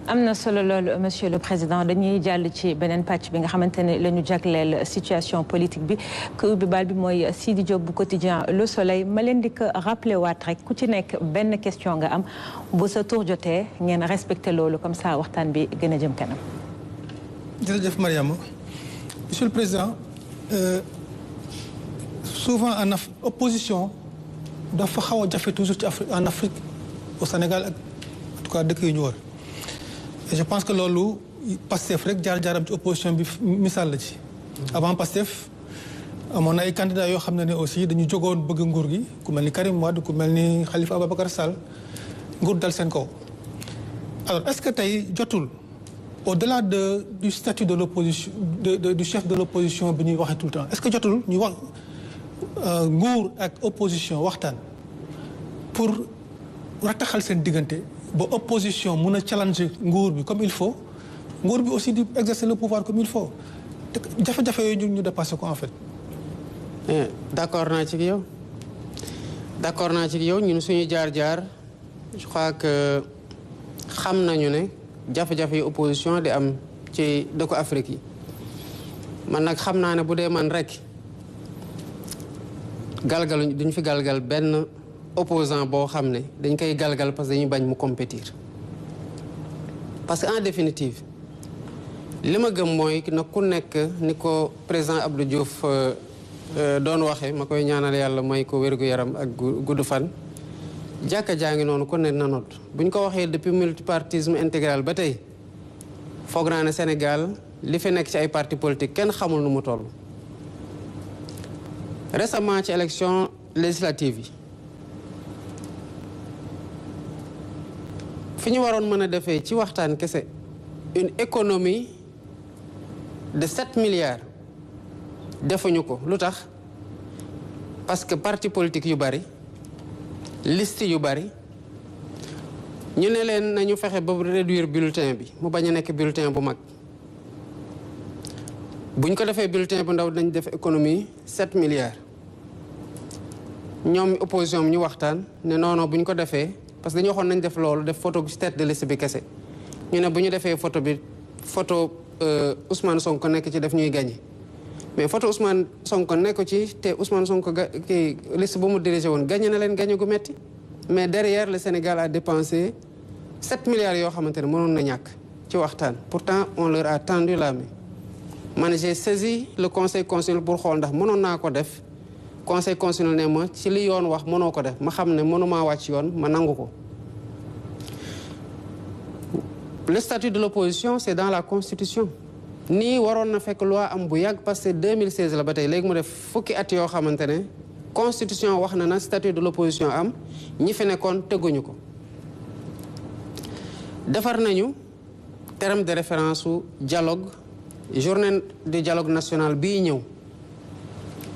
am na solo loolu monsieur le président dañuy jàll ci beneen pàcc bi nga xamante ne la ñu jagleel situation politique bi ku ubbi baal bi mooy Sidi Diop bu quotidien Le Soleil ma leen di ko rappelé waat rek ku ci nekk benn question nga am bu sa tour jotee ngeen respecté loolu comme ça waxtaan bi gën a jëm kanam. jërëjëf Mariama monsieur le président souvent en opposition dafa xaw a jafe toujours ci en Afrique au Sénégal ak en tout cas dëkk yu ñu wër. Et je pense que loolu Pastef rek jaar-jaaram ci opposition bi misaal la ci. avant Pastef amoon na ay candidats yoo xam ne aussi dañu jógoon bëgg nguur gi ku mel ni Karim Wade ku mel ni Khalifa Ababacar Sall nguur dal seen kaw. alors est-ce que tey jotul au-delà du statut de l'opposition du chef de l'opposition bi ñuy waxee tout le temps est-ce que jotul ñu wax nguur ak opposition waxtaan pour rataxal seen diggante. ba opposition mun a challenger nguur bi comme il faut nguur bi aussi di exercer le pouvoir comme il faut te jafe-jafe yooyu ñu dépassé ko en fait. d'accord naa ci yow ñun suñu jaar-jaar je crois que xam nañu ne jafe-jafe yi opposition di am ci dëkku Afrique yi man nag xam naa ne bu dee man rek galgaluñ duñ fi galgal benn. opposant boo xam ne dañ koy galgal parce que dañuy bañ mu compétir parce que en définitive li ma gëm mooy nag ku nekk ni ko président Abdou Diouf doon waxee ma koy ñaanal yàlla may ko wér-gu-yaram ak gudd fan jàkka jaa ngi noonu ku ne na noot bu ñu ko waxee depuis multipartisme intégral ba tey foog naa ne Sénégal li fi nekk ci ay parti politique kenn xamul nu mu toll récemment ci élection législative yi fi ñu waroon mën a defee ci waxtaan kese une économie de 7 milliards defuñu ko lu tax parce que parti politique yu bari liste yu bari ñu ne leen nañu fexe ba réduire bulletin bi mu bañ a nekk bulletin bu mag buñ ko defee bulletin bu ndaw dañ def économie 7 milliards ñoom opposition bi ñu waxtaan ne non buñ ko defee parce que dañu waxoon nañ def loolu def photo ci tête de liste bi kese ñu ne bu ñu defee photo Ousmane Sonko nekk ci def ñuy gagné mais photo Ousmane Sonko nekk ci te Ousmane Sonko kii liste bu mu dirigé woon gagné na leen gagné gu metti mais derrière le Sénégal a dépensé 7 milliards yoo xamante ne mënoon na ñàkk ci waxtaan pourtant on leur a tendu la main man j'ai saisi le conseil constitutionnel pour xool ndax mënoon naa ko def conseil constitutionnel ne ma ci li yoon wax mënoo ko def ma xam ne mënumaa wàcc yoon ma nangu ko le statut de l'opposition c'est dans la constitution nii waroon na fekk loi am bu yàgg parce que 2016 la ba tey léegi mu def fukki at yoo xamante ne constitution wax na statut de l'opposition am ñi fi nekkoon teguñu ko defar nañu terme de référence su dialogue journée du dialogue national bii ñëw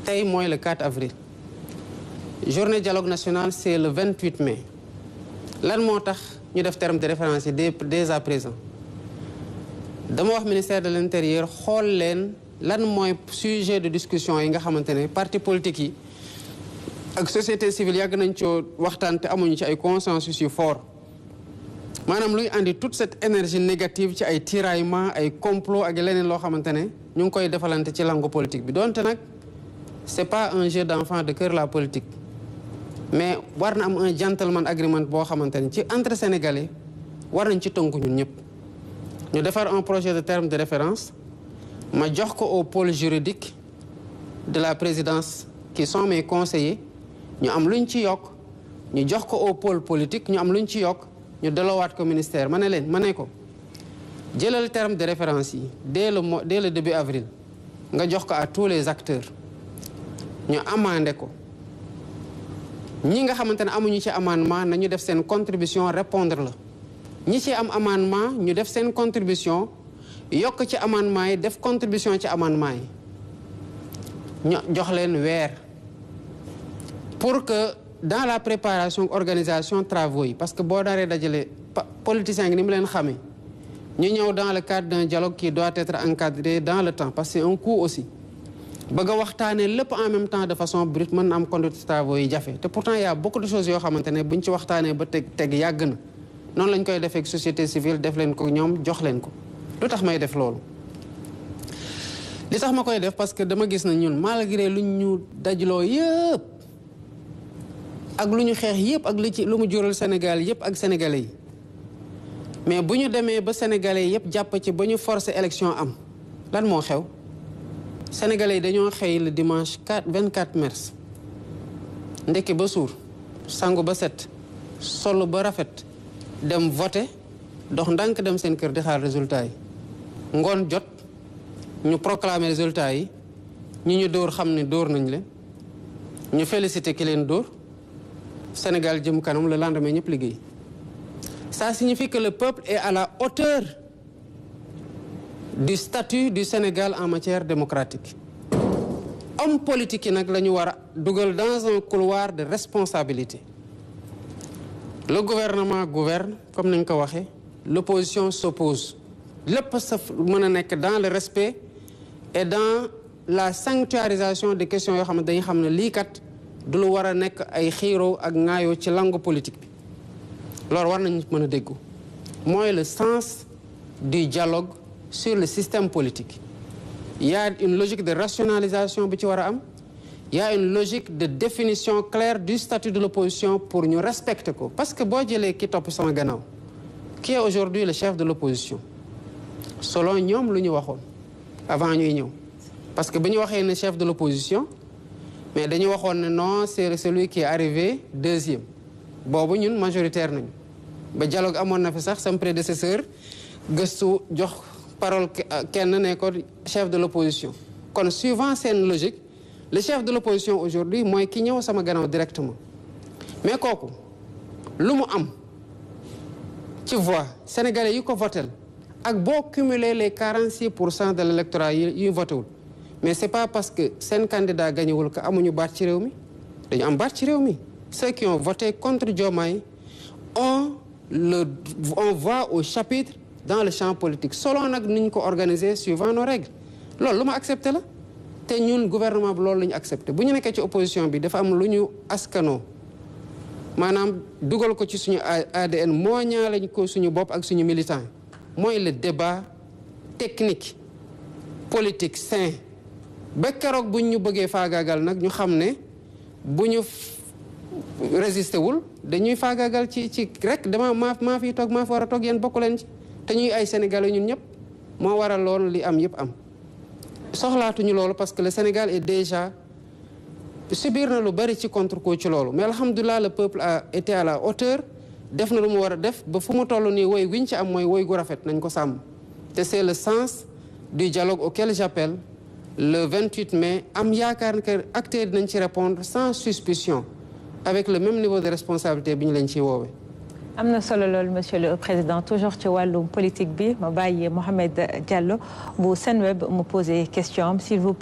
tey mooy le 4 avril journée dialogue national c'est le 28 mai lan moo tax ñu def terme de référence yi dès à présent dama wax ministère de l'intérieur xool leen lan mooy sujet de discussion yi nga xamante ne parti politique yi ak société civile yàgg nañ coo waxtaan te amuñu ci ay consensus yu fort maanaam luy andi toute cette énergie négative ci ay tiraillement ay complot ak leneen loo xamante ne ñu ngi koy defalante ci langue politique bi donte nag c'est pas un jeu d'enfant de cœur la politique mais war na am un gentleman agreement boo xamante ne ci entre sénégalais war nañ ci tënku ñun ñëpp ñu defar un projet de terme de référence ma jox ko au pôle juridique de la présidence qui sont mes conseillers ñu am luñ ci yokk ñu jox ko au pôle politique ñu am luñ ci yokk ñu delloowaat ko ministère ma ne ko jëlal terme de référence yi dès le début avril nga jox ko à tous les acteurs ñu amandé ko ñi nga xamante ne amuñu ci amendement nañu def seen contribution répondre la ñi ci am amendement ñu def seen contribution yokk ci amendement yi def contribution ci amendement yi ñu jox leen weer pour que dans la préparation organisation travaux yi parce que boo daree dajale politiciens ngi ni mu leen xamee ñu ñëw dans le cadre d'un dialogue qui doit être encadré dans le temps parce que c'est un coût aussi bëgg a waxtaanee lépp en même temps de façon brute mën na am conduite travaux yi jafe te pourtant il y a beaucoup de choses yoo xamante ne buñ ci waxtaanee ba teg yàgg na noonu lañ koy defee ak société civile def leen ko ñoom jox leen ko. lu tax may def loolu li tax ma koy def parce que dama gis na ñun malgré lu ñu dajloo yëpp ak lu ñu xeex yëpp ak lu mu jural Sénégal yëpp ak sénégalais yi mais bu ñu demee ba sénégalais yëpp jàpp ci ba ñu forcer élection am lan moo xew sénégalais yi dañoo xëy le dimanche 24 mars ndekki ba suur sangu ba set solo ba rafet dem voter dox ndànk dem seen kër di xaar résultat yi ngoon jot ñu proclamer résultat yi ñu dóor xam ne dóor nañ leen ñu félicité ki leen dóor Sénégal jëm kanam le lendemain ñëpp liggéey ça signifie que le peuple est à la hauteur du statut du Sénégal en matière démocratique homme politique yi nag la ñu war a dugal dans un couloir de responsabilité le gouvernement gouverne comme ni nga ko waxee l'opposition s'oppose lépp sa mën a nekk dans le respect et dans la sanctuarisation des questions yoo xam ne dañuy xam ne lii kat du lu war a nekk ay xiiroo ak ŋaayoo ci langue politique bi loolu war nañu mën a déggu mooy le sens du dialogue sur le système politique. Il y a une logique de rationalisation bi ci war a am il y a une logique de définition claire du statut de l'opposition pour ñu respecter ko parce que boo jëlee ki topp sama gannaaw qui est aujourd'hui le chef de l'opposition selon ñoom lu ñu waxoon avant ñuy ñëw parce que bu ñu waxee ne chef de l'opposition mais dañu waxoon ne non c'est celui qui est arrivé deuxième boobu ñun majoritaire nañu ba dialogue amoon na fi sax sam prédécesseur gëstu jox parole kenn ne ko chef de l'opposition kon suivant seen logique le chef de l'opposition aujourd'hui mooy ki ñëw sama gannaaw directement mais kooku lu mu am ci voix sénégalais yi ko votel ak boo cumuler les 46% de l'électorat yi voté wul mais c'est pas parce que seen candidat gañewul que amuñu baat ci réew mi dañu am baat ci réew mi ceux qui ont voté contre Diomaye on voit au chapitre dans le champ politique selon nag ni ñu ko organiser suivant nos règles loolu lu ma accepté la te ñun gouvernement bi loolu la ñu accepté bu ñu nekkee ci opposition bi dafa am lu ñu askanoo maanaam dugal ko ci suñu ADN moo ñaalañ ko suñu bopp ak suñu militant mooy le débat technique politique sain ba keroog buñ ñu bëggee faagaagal nag ñu xam ne bu ñu résisté wul dañuy faagaagal ci rek dama maa fi toog maa fi war a toog yéen bokku leen ci te ñuy ay sénégalais ñun ñëpp moo waral loolu li am yëpp am soxlaatuñu loolu parce que le Sénégal est déjà subir na lu bari ci contre ko ci loolu mais alhamdulilah le peuple a été à la hauteur def na lu mu war a def ba fu mu toll nii woy wiñ ci am mooy woy gu rafet nañ ko sàmm te c'est le sens du dialogue auquel j'appelle le 28 mai am yaakaar que acteurs dinañ ci répondre sans suspicion avec le même niveau de responsabilité bi ñu leen ciy woowee. am na solo loolu monsieur le président toujours ci wàllum politique bi ma bàyyi Mohamed Diallo bu Senweb mu poser question s'il vous plaît.